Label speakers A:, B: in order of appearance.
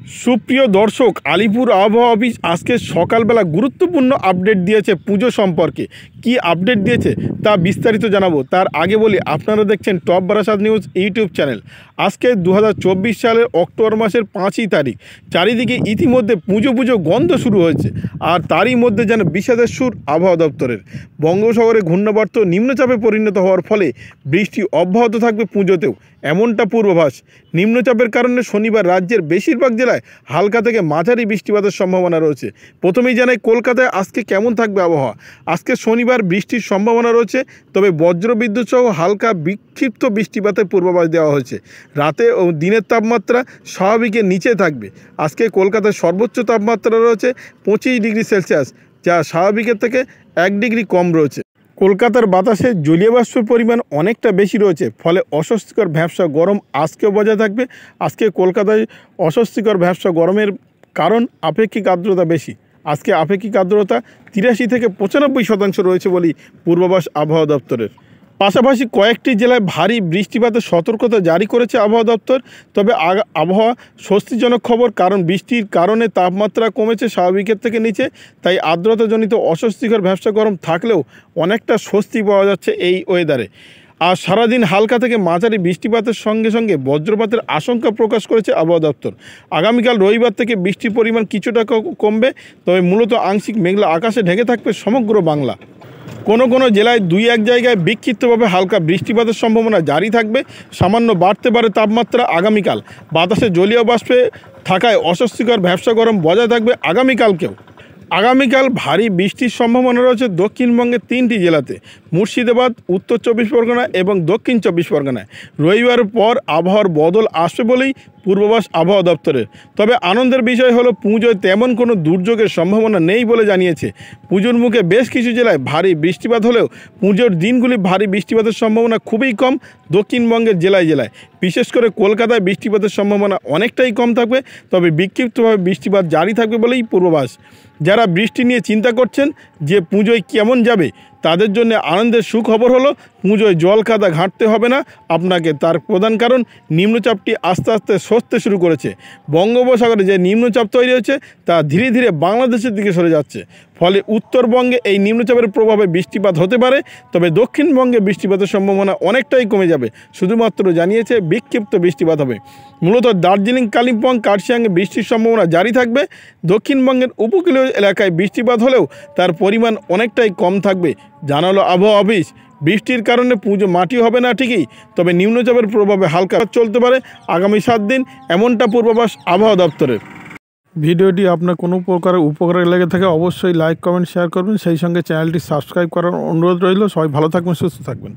A: সুপ্রিয় দর্শক, আলিপুর আবহাওয়া অফিস আজকে সকালবেলা গুরুত্বপূর্ণ আপডেট দিয়েছে পুজো সম্পর্কে। কি আপডেট দিয়েছে তা বিস্তারিত জানাবো। তার আগে বলি, আপনারা দেখছেন top Barasat news YouTube channel. আজকে 2024 সালের অক্টোবর মাসের 5ই তারিখ। চারিদিকে ইতিমধ্যে পুজো গন্ধ শুরু হয়েছে, আর তারই মধ্যে যেন বিষাদের সুর আবহাওয়া দপ্তরের। বঙ্গোপসাগরে ঘূর্ণাবর্ত নিম্নচাপে পরিণত হওয়ার ফলে বৃষ্টি অব্যাহত থাকবে পুজোতেও, এমনটা পূর্বাভাস। নিম্নচাপের কারণে শনিবার রাজ্যের বেশিরভাগ জেলায় হালকা থেকে মাঝারি বৃষ্টিপাতের সম্ভাবনা রয়েছে। প্রথমেই জানাই কলকাতায় আজকে কেমন থাকবে আবহাওয়া। আজকে শনিবার বৃষ্টির সম্ভাবনা রয়েছে, তবে বজ্রবিদ্যুৎ সহ হালকা বিক্ষিপ্ত বৃষ্টিপাতের পূর্বাভাস দেওয়া হয়েছে। রাতে ও দিনের তাপমাত্রা স্বাভাবিকের নিচে থাকবে। আজকে কলকাতায় সর্বোচ্চ তাপমাত্রা রয়েছে 25 ডিগ্রি সেলসিয়াস, যা স্বাভাবিকের থেকে 1 ডিগ্রি কম রয়েছে। কলকাতার বাতাসে জলীয় বাষ্পের পরিমাণ অনেকটা বেশি রয়েছে, ফলে অস্বস্তিকর ভ্যাপসা গরম আজকেও বজায় থাকবে। আজকে কলকাতায় অস্বস্তিকর ভ্যাপসা গরমের কারণ আপেক্ষিক আর্দ্রতা বেশি। আজকে আপেক্ষিক আর্দ্রতা 83 থেকে 95% রয়েছে বলেই পূর্বাভাস আবহাওয়া দপ্তরের। পাশাপাশি কয়েকটি জেলায় ভারী বৃষ্টিপাতের সতর্কতা জারি করেছে আবহাওয়া দপ্তর। তবে আবহাওয়া স্বস্তিজনক খবর, কারণ বৃষ্টির কারণে তাপমাত্রা কমেছে স্বাভাবিকের থেকে নিচে। তাই আর্দ্রতাজনিত অস্বস্তিকর ভ্যাপসা গরম থাকলেও অনেকটা স্বস্তি পাওয়া যাচ্ছে এই ওয়েদারে। আর সারাদিন হালকা থেকে মাঝারি বৃষ্টিপাতের সঙ্গে সঙ্গে বজ্রপাতের আশঙ্কা প্রকাশ করেছে আবহাওয়া দপ্তর। আগামীকাল রবিবার থেকে বৃষ্টির পরিমাণ কিছুটা কমবে, তবে মূলত আংশিক মেঘলা আকাশে ঢেকে থাকবে সমগ্র বাংলা। কোনো জেলায় 2-1 জায়গায় বিক্ষিপ্তভাবে হালকা বৃষ্টিপাতের সম্ভাবনা জারি থাকবে। সামান্য বাড়তে পারে তাপমাত্রা আগামীকাল। বাতাসে জলীয় বাষ্পে থাকায় অস্বস্তিকর ভ্যাপসা গরম বজায় থাকবে আগামীকালকেও। আগামীকাল ভারী বৃষ্টির সম্ভাবনা রয়েছে দক্ষিণবঙ্গের 3টি জেলাতে: মুর্শিদাবাদ, উত্তর 24 পরগনা এবং দক্ষিণ 24 পরগনায়। রবিবারের পর আবহাওয়ার বদল আসবে বলেই পূর্বাভাস আবহাওয়া দপ্তরের। তবে আনন্দের বিষয় হলো, পুজোয় তেমন কোনো দুর্যোগের সম্ভাবনা নেই বলে জানিয়েছে। পুজোর মুখে বেশ কিছু জেলায় ভারী বৃষ্টিপাত হলেও পুজোর দিনগুলি ভারী বৃষ্টিপাতের সম্ভাবনা খুবই কম দক্ষিণবঙ্গের জেলায়। বিশেষ করে কলকাতায় বৃষ্টিপাতের সম্ভাবনা অনেকটাই কম থাকবে, তবে বিক্ষিপ্তভাবে বৃষ্টিপাত জারি থাকবে বলেই পূর্বাভাস। যারা বৃষ্টি নিয়ে চিন্তা করছেন যে পুজোয় কেমন যাবে, তাদের জন্য আনন্দের সুখবর হলো, পুজোয় জল কাদা ঘাঁটতে হবে না আপনাকে। তার প্রধান কারণ, নিম্নচাপটি আস্তে আস্তে সরতে শুরু করেছে। বঙ্গোপসাগরে যে নিম্নচাপ তৈরি হয়েছে তা ধীরে ধীরে বাংলাদেশের দিকে সরে যাচ্ছে। ফলে উত্তরবঙ্গে এই নিম্নচাপের প্রভাবে বৃষ্টিপাত হতে পারে, তবে দক্ষিণবঙ্গে বৃষ্টিপাতের সম্ভাবনা অনেকটাই কমে যাবে। শুধুমাত্র জানিয়েছে বিক্ষিপ্ত বৃষ্টিপাত হবে। মূলত দার্জিলিং, কালিম্পং, কার্শিয়াংয়ে বৃষ্টির সম্ভাবনা জারি থাকবে। দক্ষিণবঙ্গের উপকূলীয় এলাকায় বৃষ্টিপাত হলেও তার পরিমাণ অনেকটাই কম থাকবে, জানালো আবহাওয়া অফিস। বৃষ্টির কারণে পুজো মাটি হবে না ঠিকই, তবে নিম্নচাপের প্রভাবে হালকা চলতে পারে আগামী 7 দিন, এমনটা পূর্বাভাস আবহাওয়া দপ্তরের। ভিডিওটি আপনার কোনো প্রকার উপকারে লেগে থাকে অবশ্যই লাইক, কমেন্ট, শেয়ার করবেন। সেই সঙ্গে চ্যানেলটি সাবস্ক্রাইব করার অনুরোধ রইল। সবাই ভালো থাকবেন, সুস্থ থাকবেন।